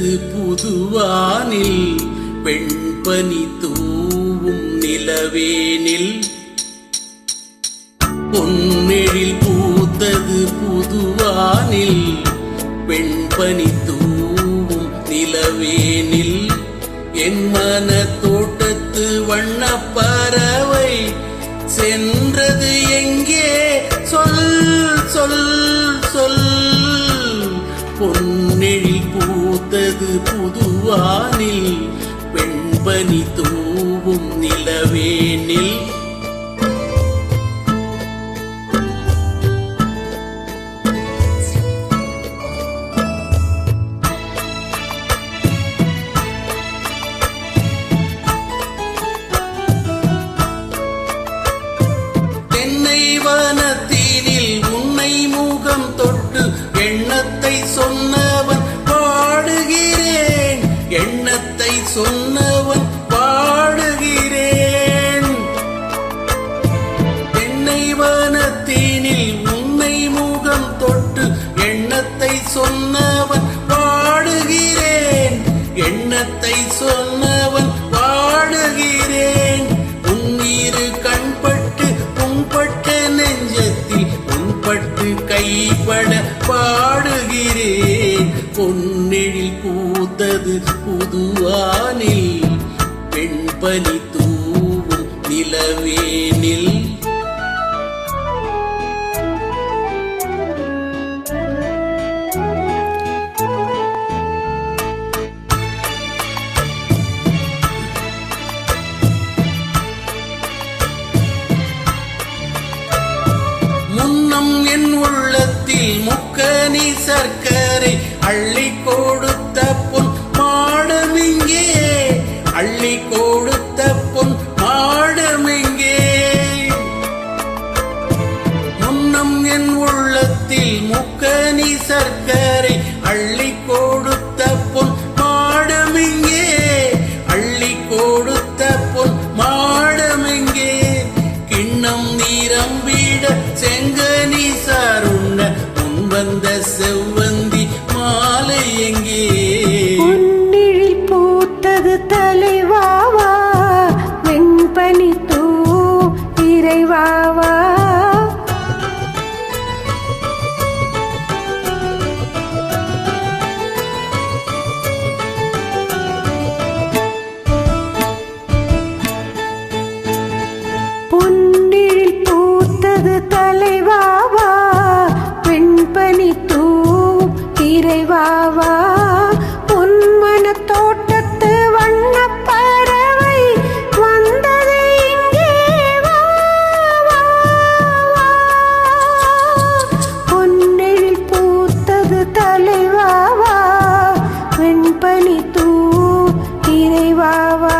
பூத்தது புதுவானில் வெண்பனி தூவும் நிலவேனில் பொன்னெழில் பூத்தது புதுவானில் வெண்பனி தூவும் நிலவேனில் என் மன தோட்டத்து வண்ண பறவை சென்றது எங்கே சொல் சொல் சொல் பொன்னெழில் பூத்தது புதுவானில் வெண்பனி தூவும் நிலவேனில் வனத்தினில் உன்னை முகம் தொட்டு எண்ணத்தை சொன்னவன் பாடுகிறேன் எண்ணத்தை சொன்னவன் பாடுகிறேன் என்னை வனத்தினில் உன்னை முகம் தொட்டு எண்ணத்தை சொன்னவன் பாடுகிறேன் எண்ணத்தை சொன்னவன் பாடுகிறேன் உன்னிரு கண்பட்டு புண்பட்ட நெஞ்சத்தில் உன்பட்டு கைப்பட பாடுகிறேன் பொன்னெழில் பூத்தது புதுவானில் வெண்பனி தூவும் நிலவேனில் முன்னம் என் உள்ளத்தில் முக்கனி சர்க்கரை அள்ளி கொடுத்த பொன் மாடமிங்கே அள்ளி கொடுத்த பொன் மாடமிங்கே முன்னம் என் உள்ளத்தில் முக்கனி சர்க்கரை அள்ளி கொடுத்த பொன் மாடமிங்கே அள்ளி கொடுத்த பொன் மாடமிங்கே கிண்ணம் நீரம்பிட செங்கனி சாருண்ண முன்வந்த செவ்வந்தி மாலை எங்கே பொன்னெழில் பூத்தது தலைவாவா வெண்பனி தூ இறைவாவா பொன்னெழில் பூத்தது தலைவாவா வெண்பனி தூ இறைவாவா பொன்மன தோட்டத்து வண்ண பறவை வந்தது இங்கே வா பொன்னெழில் பூத்தது தலைவாவா வெண்பனி தூ இறைவாவா